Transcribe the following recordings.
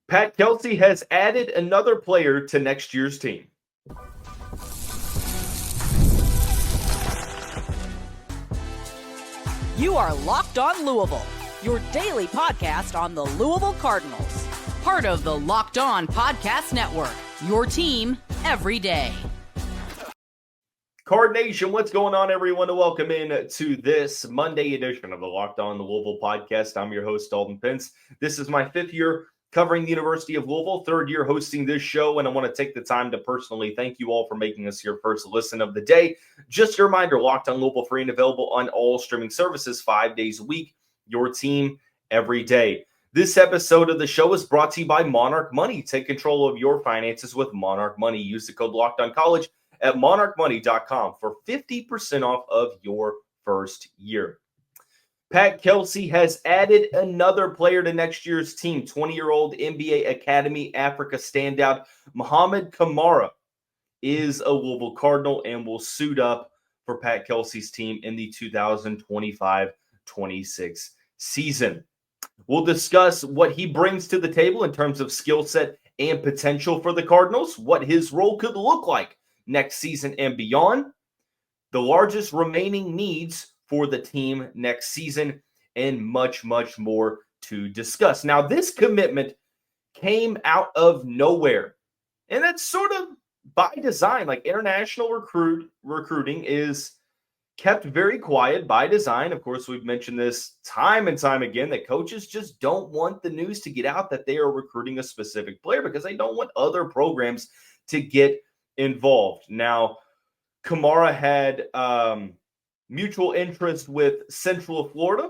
Pat Kelsey has added another player to next year's team. You are Locked On Louisville, your daily podcast on the Louisville Cardinals. Part of the Locked On Podcast Network, your team every day. Card Nation, what's going on, everyone? Welcome in to this Monday edition of the Locked On Louisville podcast. I'm your host, Dalton Pence. This is my fifth year covering the University of Louisville, third year hosting this show, and I want to take the time to personally thank you all for making us your first listen of the day. Just a reminder, Locked On Louisville, free and available on all streaming services 5 days a week, your team every day. This episode of the show is brought to you by Monarch Money. Take control of your finances with Monarch Money. Use the code LOCKEDONCollege at monarchmoney.com for 50% off of your first year. Pat Kelsey has added another player to next year's team. 20-year-old NBA Academy Africa standout Mouhamed Camara is a Louisville Cardinal and will suit up for Pat Kelsey's team in the 2025-26 season. We'll discuss what he brings to the table in terms of skill set and potential for the Cardinals, what his role could look like next season and beyond, the largest remaining needs for the team next season, and much, much more to discuss. Now, this commitment came out of nowhere, and that's sort of by design. Like, international recruiting is kept very quiet by design. Of course, we've mentioned this time and time again that coaches just don't want the news to get out that they are recruiting a specific player because they don't want other programs to get involved. Now, Kamara had mutual interest with Central Florida,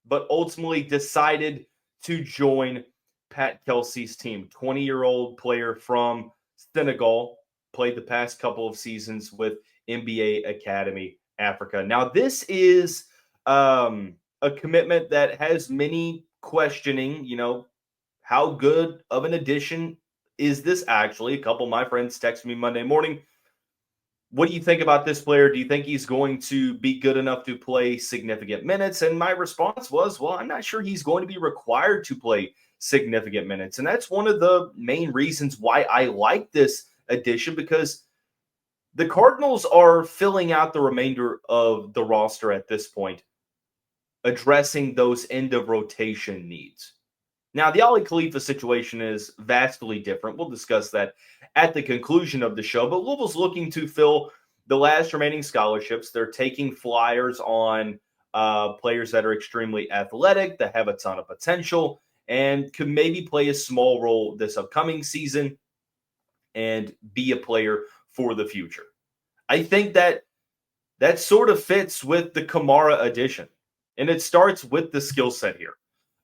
but ultimately decided to join Pat Kelsey's team. 20-year-old player from Senegal, played the past couple of seasons with NBA Academy Africa. Now, this is a commitment that has many questioning, how good of an addition is this actually? A couple of my friends texted me Monday morning, what do you think about this player? Do you think he's going to be good enough to play significant minutes? And my response was, well, I'm not sure he's going to be required to play significant minutes. And that's one of the main reasons why I like this addition, because the Cardinals are filling out the remainder of the roster at this point, addressing those end of rotation needs. Now, the Ali Khalifa situation is vastly different. We'll discuss that at the conclusion of the show. But Louisville's looking to fill the last remaining scholarships. They're taking flyers on players that are extremely athletic, that have a ton of potential, and could maybe play a small role this upcoming season and be a player for the future. I think that sort of fits with the Kamara addition. And it starts with the skill set here.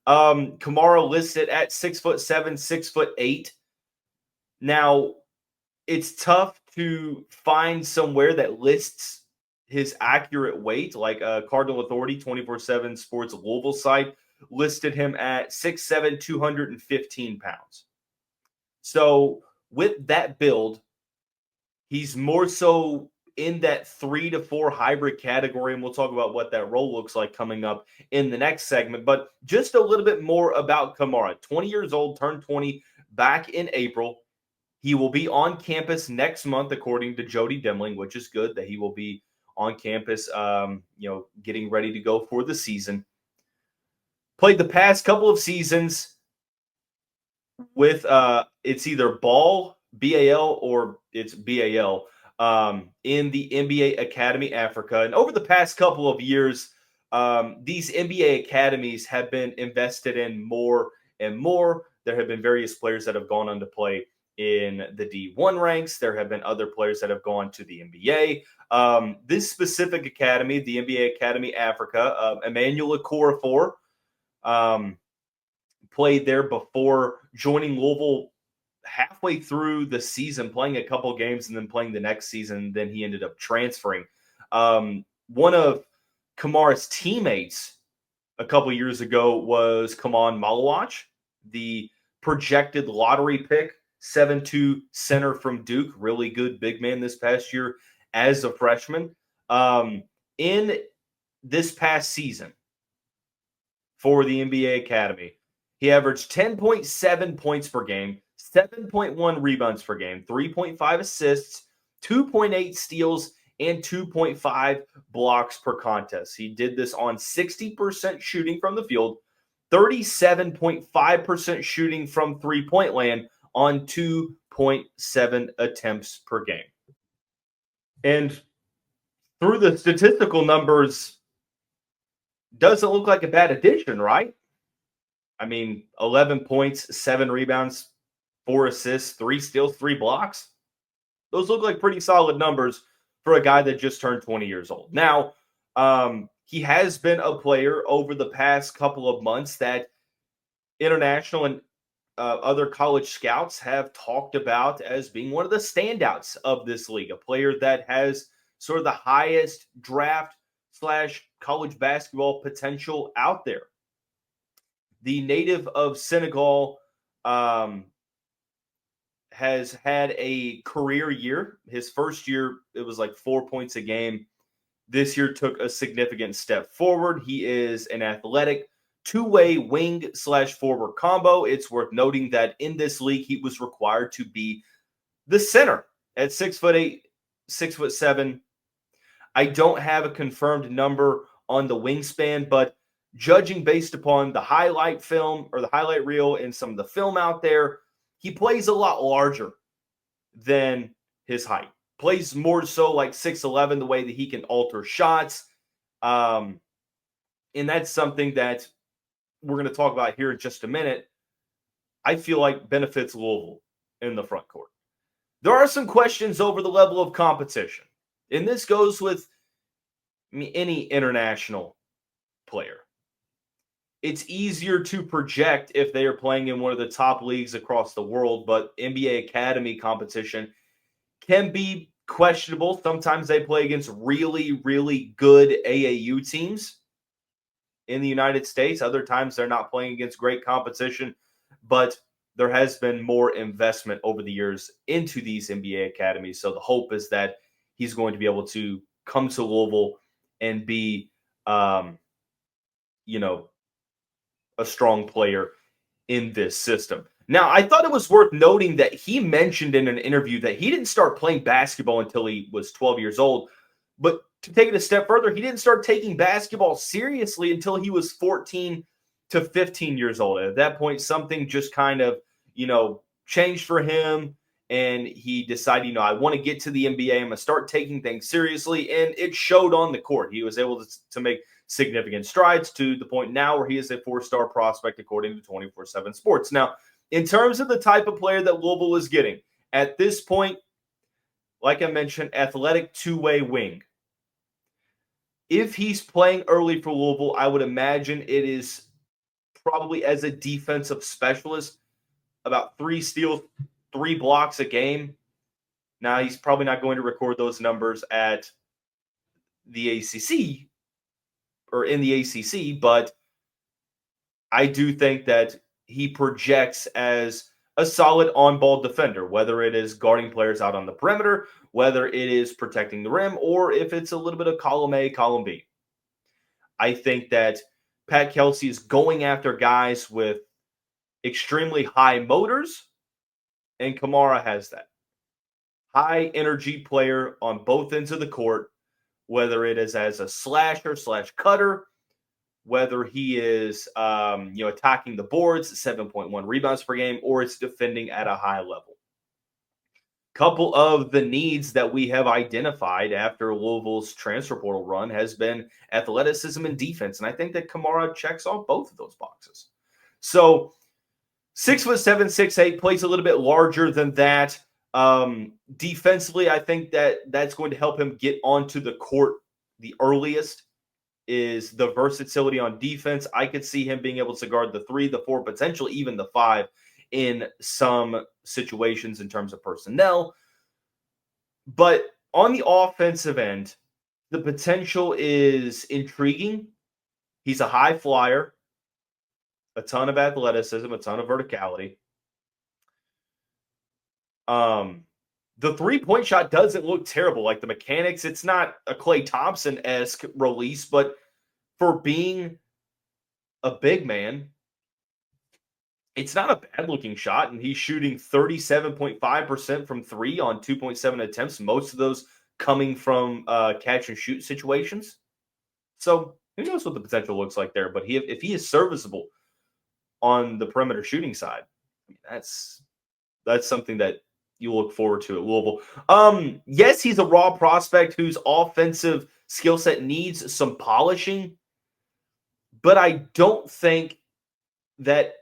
Kamara listed at 6'7", 6'8". Now, it's tough to find somewhere that lists his accurate weight. Like Cardinal Authority 24/7 Sports Louisville site listed him at 6'7", 215 pounds. So with that build, he's more so in that 3 to 4 hybrid category, and we'll talk about what that role looks like coming up in the next segment. But just a little bit more about Kamara. 20 years old, turned 20 back in April. He will be on campus next month, according to Jody Demling, which is good that he will be on campus, getting ready to go for the season. Played the past couple of seasons with it's either BAL, or it's BAL, in the NBA Academy Africa. And over the past couple of years, these NBA academies have been invested in more and more. There have been various players that have gone on to play in the D1 ranks. There have been other players that have gone to the NBA. This specific academy, the NBA Academy Africa, Emmanuel Okorafor, played there before joining Louisville halfway through the season, playing a couple games and then playing the next season. Then he ended up transferring. One of Kamar's teammates a couple years ago was Kaman Malawach, the projected lottery pick, 7'2" center from Duke, really good big man this past year as a freshman. In this past season for the NBA Academy, He averaged 10.7 points per game, 7.1 rebounds per game, 3.5 assists, 2.8 steals, and 2.5 blocks per contest. He did this on 60% shooting from the field, 37.5% shooting from three-point land on 2.7 attempts per game. And through the statistical numbers, doesn't look like a bad addition, right? I mean, 11 points, 7 rebounds, 4 assists, 3 steals, 3 blocks. Those look like pretty solid numbers for a guy that just turned 20 years old. Now, he has been a player over the past couple of months that international and other college scouts have talked about as being one of the standouts of this league, a player that has sort of the highest draft/college basketball potential out there. The native of Senegal has had a career year. His first year, it was like 4 points a game. This year took a significant step forward. He is an athletic two-way wing/forward combo. It's worth noting that in this league, he was required to be the center at 6'8", 6'7". I don't have a confirmed number on the wingspan, but judging based upon the highlight film or the highlight reel and some of the film out there, he plays a lot larger than his height. Plays more so like 6'11", the way that he can alter shots. And that's something that we're going to talk about here in just a minute. I feel like benefits Louisville in the front court. There are some questions over the level of competition. And this goes with any international player. It's easier to project if they are playing in one of the top leagues across the world, but NBA Academy competition can be questionable. Sometimes they play against really, really good AAU teams in the United States. Other times they're not playing against great competition, but there has been more investment over the years into these NBA academies. So the hope is that he's going to be able to come to Louisville and be, a strong player in this system. Now, I thought it was worth noting that he mentioned in an interview that he didn't start playing basketball until he was 12 years old. But to take it a step further, he didn't start taking basketball seriously until he was 14 to 15 years old. At that point, something just kind of, changed for him. And he decided, I want to get to the NBA. I'm going to start taking things seriously. And it showed on the court. He was able to make significant strides to the point now where he is a 4-star prospect, according to 24/7 Sports. Now, in terms of the type of player that Louisville is getting, at this point, like I mentioned, athletic two-way wing. If he's playing early for Louisville, I would imagine it is probably as a defensive specialist, about 3 steals, 3 blocks a game. Now, he's probably not going to record those numbers at the ACC or in the ACC, but I do think that he projects as a solid on-ball defender, whether it is guarding players out on the perimeter, whether it is protecting the rim, or if it's a little bit of column A, column B. I think that Pat Kelsey is going after guys with extremely high motors, and Kamara has that. High energy player on both ends of the court, whether it is as a slasher/cutter, whether he is attacking the boards, 7.1 rebounds per game, or it's defending at a high level. Couple of the needs that we have identified after Louisville's transfer portal run has been athleticism and defense, and I think that Kamara checks off both of those boxes. So 6'7", 6'8", plays a little bit larger than that. Defensively, I think that's going to help him get onto the court the earliest, is the versatility on defense. I could see him being able to guard the 3, the 4, potentially even the 5 in some situations in terms of personnel. But on the offensive end, the potential is intriguing. He's a high flyer, a ton of athleticism, a ton of verticality. The 3-point shot doesn't look terrible. Like the mechanics, it's not a Klay Thompson-esque release, but for being a big man, It's not a bad-looking shot, and he's shooting 37.5% from three on 2.7 attempts, most of those coming from catch-and-shoot situations. So who knows what the potential looks like there, but if he is serviceable on the perimeter shooting side, I mean, that's something that you look forward to at Louisville. Yes, he's a raw prospect whose offensive skill set needs some polishing, but I don't think that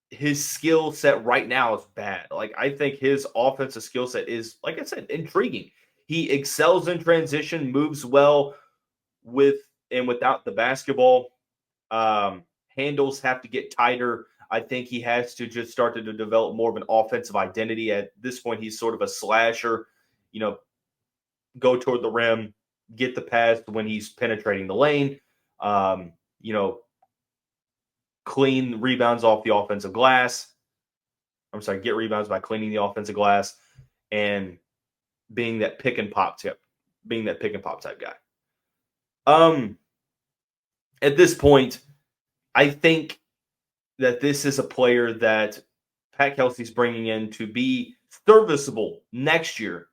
his skill set right now is bad. Like, I think his offensive skill set is, like I said, intriguing. He excels in transition, moves well with and without the basketball. Handles have to get tighter. I think he has to just start to develop more of an offensive identity. At this point, he's sort of a slasher, go toward the rim, get the pass when he's penetrating the lane, clean rebounds off the offensive glass. I'm sorry, get rebounds by cleaning the offensive glass and being that pick and pop type guy. At this point, I think that this is a player that Pat Kelsey's bringing in to be serviceable next year.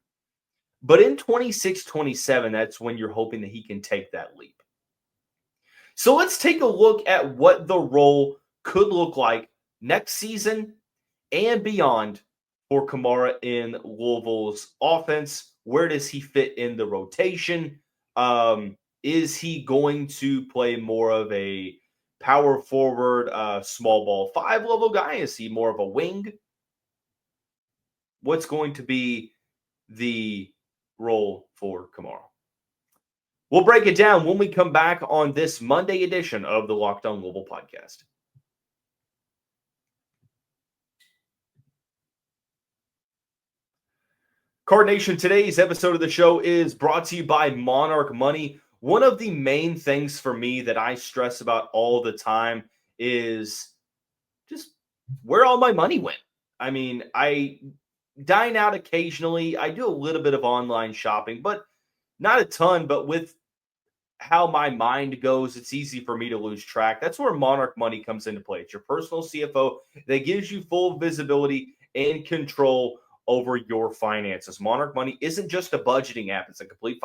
But in 26-27, that's when you're hoping that he can take that leap. So let's take a look at what the role could look like next season and beyond for Kamara in Louisville's offense. Where does he fit in the rotation? Is he going to play more of a power forward, small ball 5 level guy? Is he more of a wing? What's going to be the role for Kamara? We'll break it down when we come back on this Monday edition of the Locked On Louisville podcast. Card Nation, today's episode of the show is brought to you by Monarch Money. One of the main things for me that I stress about all the time is just where all my money went. I mean, I dine out occasionally. I do a little bit of online shopping, but not a ton. But with how my mind goes, it's easy for me to lose track. That's where Monarch Money comes into play. It's your personal CFO that gives you full visibility and control over your finances. Monarch Money isn't just a budgeting app. It's a complete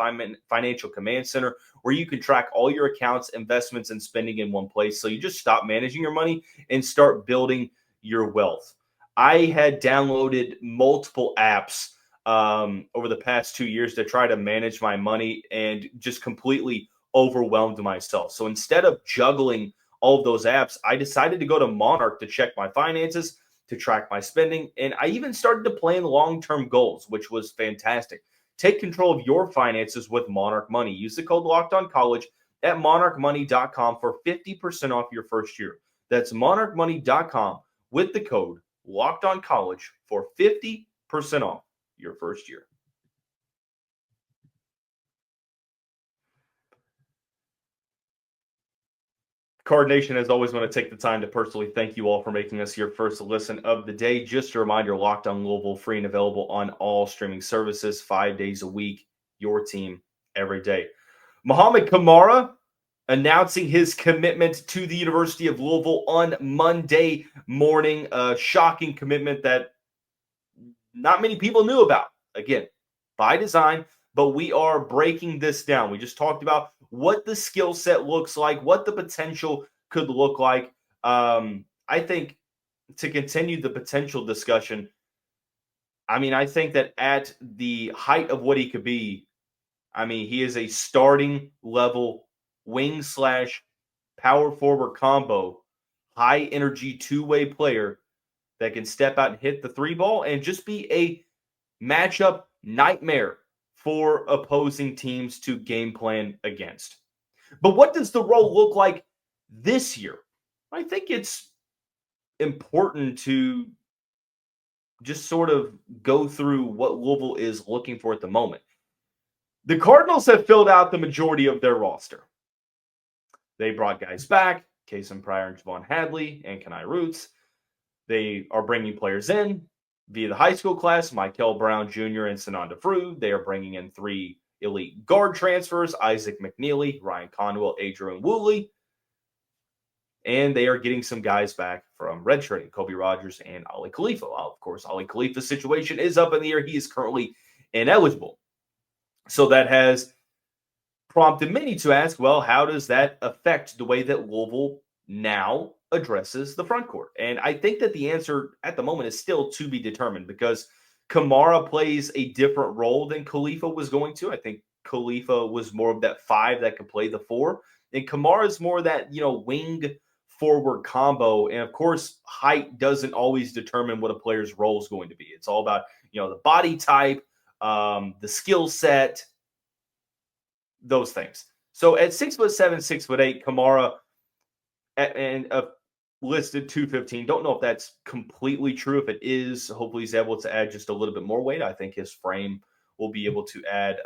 financial command center where you can track all your accounts, investments, and spending in one place. So you just stop managing your money and start building your wealth. I had downloaded multiple apps over the past 2 years to try to manage my money and just completely overwhelmed myself. So instead of juggling all of those apps, I decided to go to Monarch to check my finances, to track my spending, and I even started to plan long-term goals, which was fantastic. Take control of your finances with Monarch Money. Use the code LOCKEDONCollege at monarchmoney.com for 50% off your first year. That's monarchmoney.com with the code LOCKEDONCollege for 50% off your first year. Card Nation, as always, want to take the time to personally thank you all for making us your first listen of the day. Just a reminder, Locked On Louisville, free and available on all streaming services, 5 days a week, your team every day. Mouhamed Camara announcing his commitment to the University of Louisville on Monday morning. A shocking commitment that not many people knew about. Again, by design, but we are breaking this down. We just talked about what the skill set looks like, what the potential could look like. I think to continue the potential discussion, I mean, I think that at the height of what he could be, I mean, he is a starting level wing / power forward combo, high energy two-way player that can step out and hit the three ball and just be a matchup nightmare for opposing teams to game plan against. But what does the role look like this year? I think it's important to just sort of go through what Louisville is looking for at the moment. The Cardinals have filled out the majority of their roster. They brought guys back, Kason Pryor and Javon Hadley and Kenai Roots. They are bringing players in via the high school class, Michael Brown Jr. and Sananda Frew. They are bringing in 3 elite guard transfers, Isaac McNeely, Ryan Conwell, Adrian Woolley. And they are getting some guys back from redshirting, Kobe Rogers and Ali Khalifa. Well, of course, Ali Khalifa's situation is up in the air. He is currently ineligible. So that has prompted many to ask, well, how does that affect the way that Louisville now addresses the front court? And I think that the answer at the moment is still to be determined because Kamara plays a different role than Khalifa was going to. I think Khalifa was more of that 5 that could play the 4. And Kamara is more that, wing forward combo. And of course, height doesn't always determine what a player's role is going to be. It's all about, the body type, the skill set, those things. So at 6'7", 6'8", Kamara and listed 215. Don't know if that's completely true. If it is, hopefully he's able to add just a little bit more weight. I think his frame will be able to add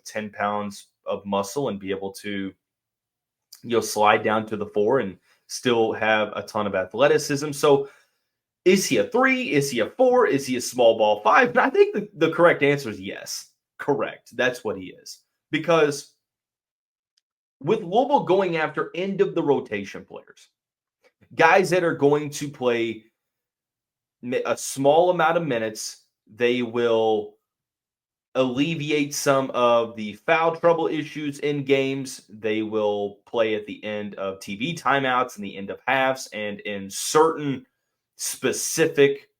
10 pounds of muscle and be able to slide down to the 4 and still have a ton of athleticism. So is he a 3? Is he a 4? Is he a small ball 5? And I think the correct answer is yes. Correct. That's what he is. Because with Louisville going after end of the rotation players, guys that are going to play a small amount of minutes, they will alleviate some of the foul trouble issues in games. They will play at the end of TV timeouts and the end of halves and in certain specific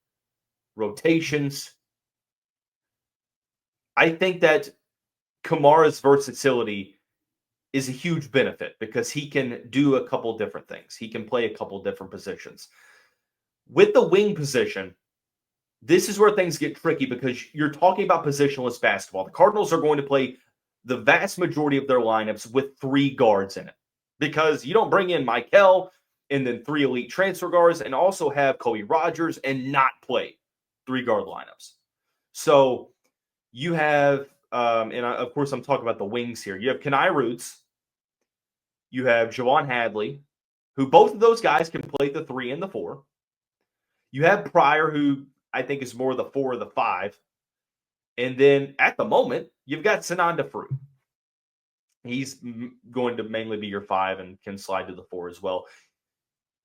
rotations. I think that Kamara's versatility is a huge benefit because he can do a couple different things. He can play a couple different positions. With the wing position, this is where things get tricky because you're talking about positionless basketball. The Cardinals are going to play the vast majority of their lineups with 3 guards in it because you don't bring in Michael and then 3 elite transfer guards and also have Kobe Rogers and not play 3-guard lineups. So you have, of course I'm talking about the wings here. You have Kenai Roots. You have Javon Hadley, who both of those guys can play the 3 and the 4. You have Pryor, who I think is more the 4 or the 5. And then at the moment, you've got Sananda Fruit. He's going to mainly be your 5 and can slide to the 4 as well.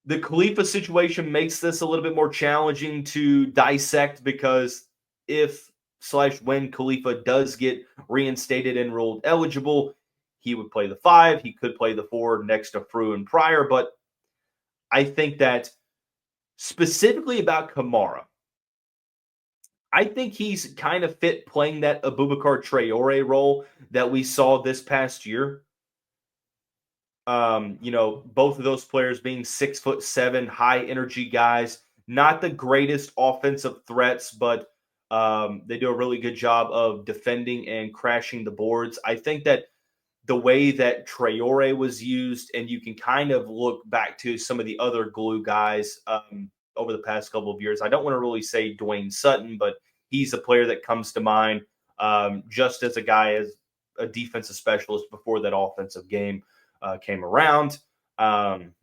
The Khalifa situation makes this a little bit more challenging to dissect because when Khalifa does get reinstated and ruled eligible, he would play the 5. He could play the 4 next to Frew and Pryor. But I think that specifically about Kamara, I think he's kind of fit playing that Abubakar Traore role that we saw this past year. Both of those players being 6'7", high energy guys, not the greatest offensive threats, but they do a really good job of defending and crashing the boards. I think that the way that Traore was used, and you can kind of look back to some of the other glue guys over the past couple of years. I don't want to really say Dwayne Sutton, but he's a player that comes to mind just as a guy, as a defensive specialist before that offensive game came around. And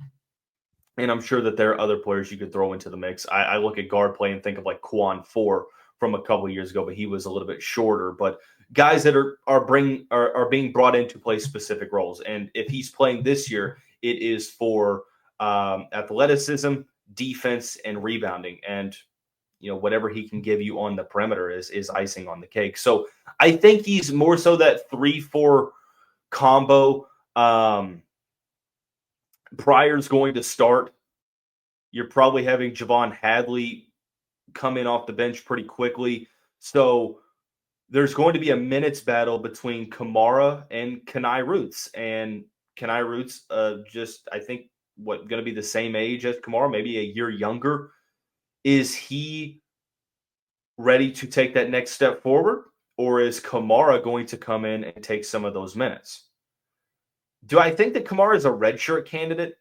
I'm sure that there are other players you could throw into the mix. I look at guard play and think of like Quan Four from a couple of years ago, but he was a little bit shorter. But guys that are being brought in to play specific roles. And if he's playing this year, it is for athleticism, defense, and rebounding. And whatever he can give you on the perimeter is icing on the cake. So I think he's more so that 3-4 combo. Pryor's going to start. You're probably having Javon Hadley come in off the bench pretty quickly. So there's going to be a minutes battle between Kamara and Kenai Roots. And Kenai Roots I think, going to be the same age as Kamara, maybe a year younger. Is he ready to take that next step forward? Or is Kamara going to come in and take some of those minutes? Do I think that Kamara is a redshirt candidate?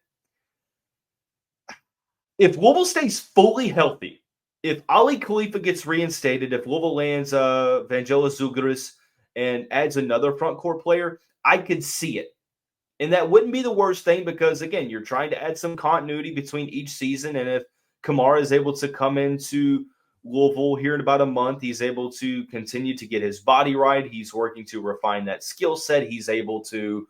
If Louisville stays fully healthy, if Ali Khalifa gets reinstated, if Louisville lands Vangelis Zougaris and adds another front court player, I could see it. And that wouldn't be the worst thing because, again, you're trying to add some continuity between each season. And if Kamara is able to come into Louisville here in about a month, he's able to continue to get his body right. He's working to refine that skill set. He's able to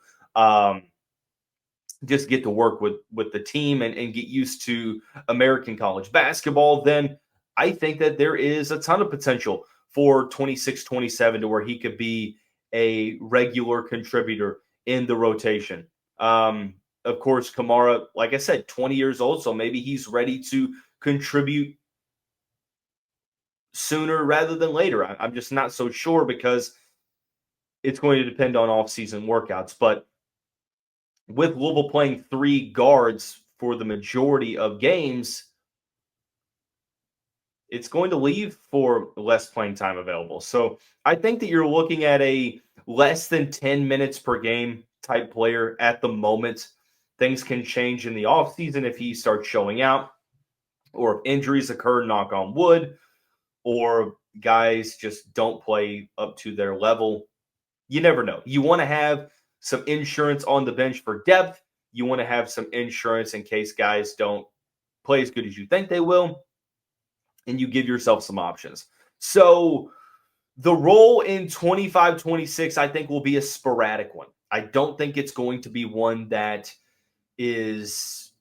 just get to work with the team and get used to American college basketball, then I think that there is a ton of potential for 26, 27 to where he could be a regular contributor in the rotation. Of course, Kamara, like I said, 20 years old, so maybe he's ready to contribute sooner rather than later. I'm just not so sure because it's going to depend on off-season workouts. But with Louisville playing 3 guards for the majority of games, it's going to leave for less playing time available. So I think that you're looking at a less than 10 minutes per game type player at the moment. Things can change in the offseason if he starts showing out, or if injuries occur, knock on wood, or guys just don't play up to their level. You never know. You want to have some insurance on the bench for depth. You want to have some insurance in case guys don't play as good as you think they will, and you give yourself some options. So the role in 25-26, I think, will be a sporadic one. I don't think it's going to be one that is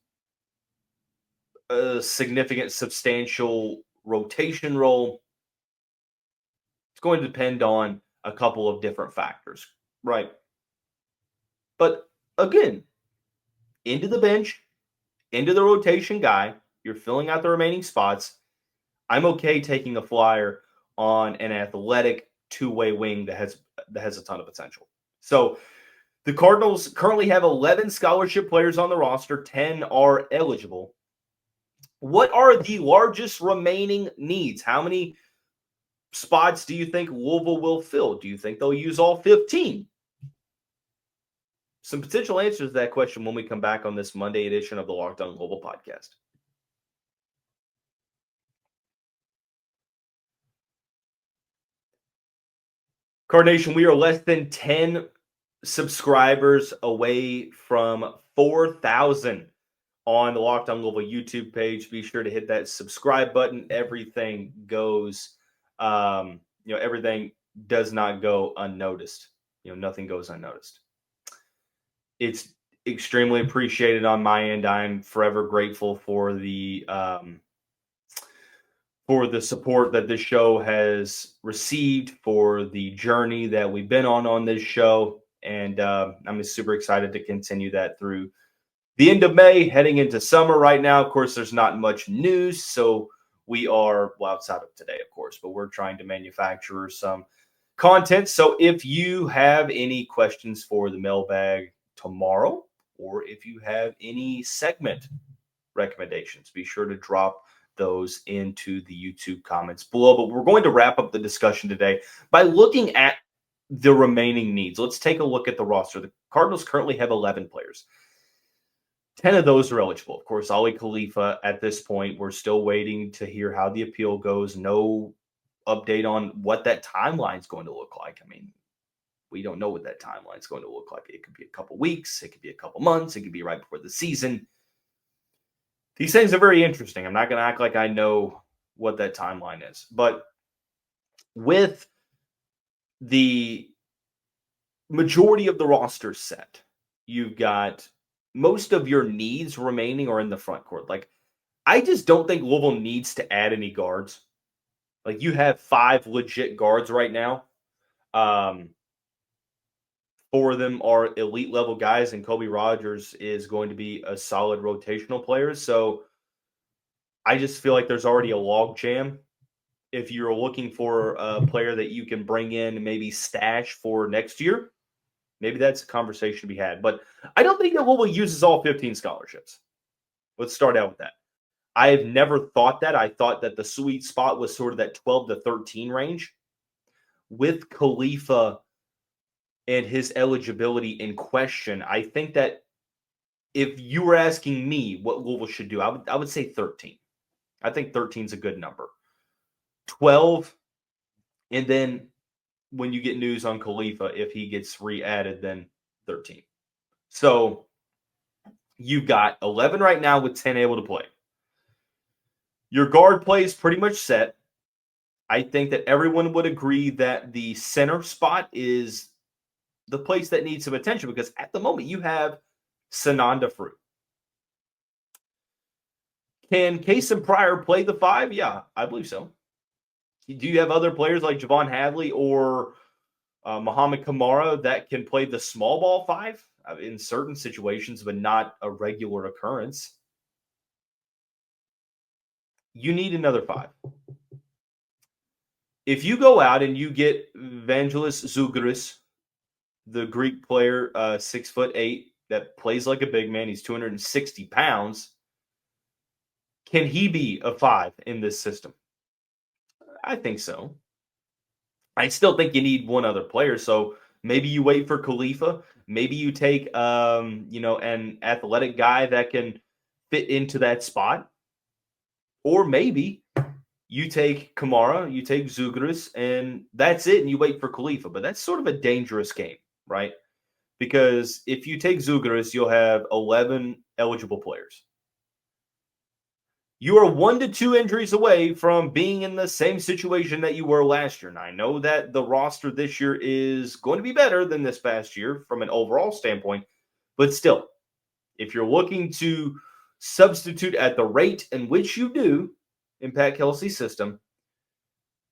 a significant, substantial rotation role. It's going to depend on a couple of different factors, right? But again, into the bench, into the rotation guy, you're filling out the remaining spots. I'm okay taking a flyer on an athletic two-way wing that has a ton of potential. So the Cardinals currently have 11 scholarship players on the roster. 10 are eligible. What are the largest remaining needs? How many spots do you think Louisville will fill? Do you think they'll use all 15? Some potential answers to that question when we come back on this Monday edition of the Locked On Louisville podcast. Carnation, we are less than 10 subscribers away from 4,000 on the Locked On Louisville YouTube page. Be sure to hit that subscribe button. Everything goes, everything does not go unnoticed. Nothing goes unnoticed. It's extremely appreciated on my end. I'm forever grateful for the support that this show has received, for the journey that we've been on this show. And I'm super excited to continue that through the end of May, heading into summer right now. Of course, there's not much news, so we are, outside of today, of course, but we're trying to manufacture some content. So if you have any questions for the mailbag tomorrow, or if you have any segment recommendations, be sure to drop those into the YouTube comments below. But we're going to wrap up the discussion today by looking at the remaining needs. Let's take a look at the roster. The Cardinals currently have 11 players. 10 of those are eligible. Of course, Ali Khalifa, at this point, we're still waiting to hear how the appeal goes. No update on what that timeline is going to look like. I mean, we don't know what that timeline is going to look like. It could be a couple weeks. It could be a couple months. It could be right before the season. These things are very interesting. I'm not going to act like I know what that timeline is. But with the majority of the roster set, you've got most of your needs remaining are in the front court. Like, I just don't think Louisville needs to add any guards. Like, you have 5 legit guards right now. 4 of them are elite level guys, and Kobe Rogers is going to be a solid rotational player. So I just feel like there's already a log jam. If you're looking for a player that you can bring in and maybe stash for next year, maybe that's a conversation to be had. But I don't think that Louisville uses all 15 scholarships. Let's start out with that. I have never thought that. I thought that the sweet spot was sort of that 12 to 13 range. With Khalifa and his eligibility in question, I think that if you were asking me what Louisville should do, I would say 13. I think 13 is a good number. 12, and then when you get news on Khalifa, if he gets re-added, then 13. So you've got 11 right now with 10 able to play. Your guard play is pretty much set. I think that everyone would agree that the center spot is the place that needs some attention, because at the moment you have Sananda Fruit. Can Kason Pryor play the 5? Yeah, I believe so. Do you have other players like Javon Hadley or Mouhamed Camara that can play the small ball 5 in certain situations, but not a regular occurrence? You need another 5. If you go out and you get Vangelis Zouguris, the Greek player, 6'8", that plays like a big man, he's 260 pounds. Can he be a 5 in this system? I think so. I still think you need one other player. So maybe you wait for Khalifa. Maybe you take, an athletic guy that can fit into that spot. Or maybe you take Kamara, you take Zouguris, and that's it, and you wait for Khalifa. But that's sort of a dangerous game, right? Because if you take Zouguris, you'll have 11 eligible players. You are 1 to 2 injuries away from being in the same situation that you were last year. And I know that the roster this year is going to be better than this past year from an overall standpoint. But still, if you're looking to substitute at the rate in which you do in Pat Kelsey's system,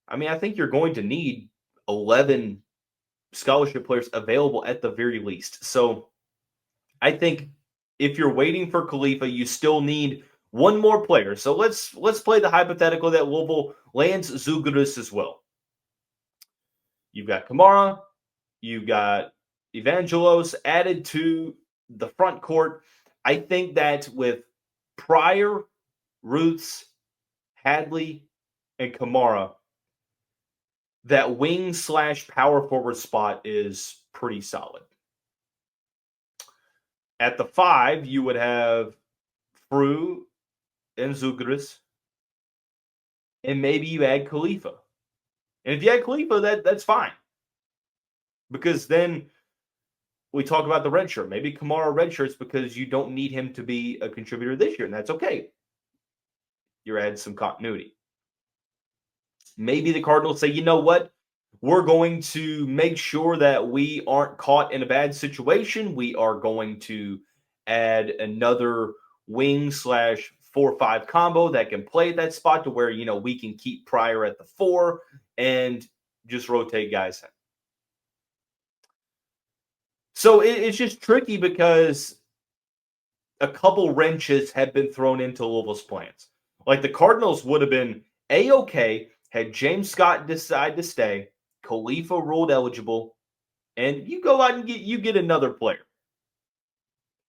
I think you're going to need 11 scholarship players available at the very least. So I think if you're waiting for Khalifa, you still need one more player. So let's play the hypothetical that Louisville lands Zouguris as well. You've got Kamara, you've got Evangelos added to the front court. I think that with Pryor, Ruths, Hadley, and Kamara, that wing/power forward spot is pretty solid. At the 5, you would have Fru and Zouguris, and maybe you add Khalifa. And if you add Khalifa, that's fine. Because then we talk about the red shirt. Maybe Kamara redshirts because you don't need him to be a contributor this year, and that's okay. You're adding some continuity. Maybe the Cardinals say, you know what? We're going to make sure that we aren't caught in a bad situation. We are going to add another wing/4-5 combo that can play that spot to where, we can keep Pryor at the 4 and just rotate guys in. So it's just tricky because a couple wrenches have been thrown into Louisville's plans. Like the Cardinals would have been A-okay had James Scott decide to stay, Khalifa ruled eligible, and you go out and get another player.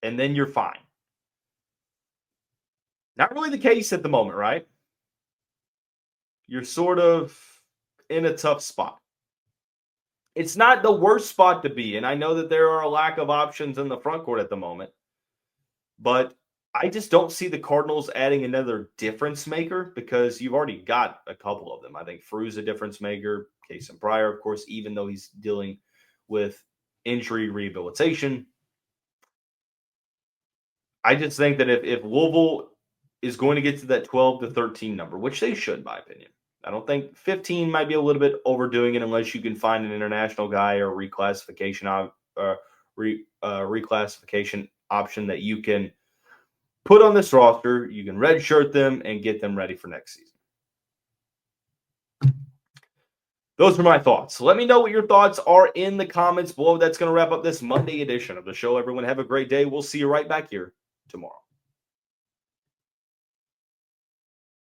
And then you're fine. Not really the case at the moment, right? You're sort of in a tough spot. It's not the worst spot to be in. I know that there are a lack of options in the front court at the moment. But I just don't see the Cardinals adding another difference maker because you've already got a couple of them. I think Fru's a difference maker. Kason Pryor, of course, even though he's dealing with injury rehabilitation. I just think that if Louisville is going to get to that 12 to 13 number, which they should, in my opinion. I don't think 15 might be a little bit overdoing it unless you can find an international guy or reclassification option that you can put on this roster. You can redshirt them and get them ready for next season. Those are my thoughts. Let me know what your thoughts are in the comments below. That's going to wrap up this Monday edition of the show. Everyone have a great day. We'll see you right back here tomorrow.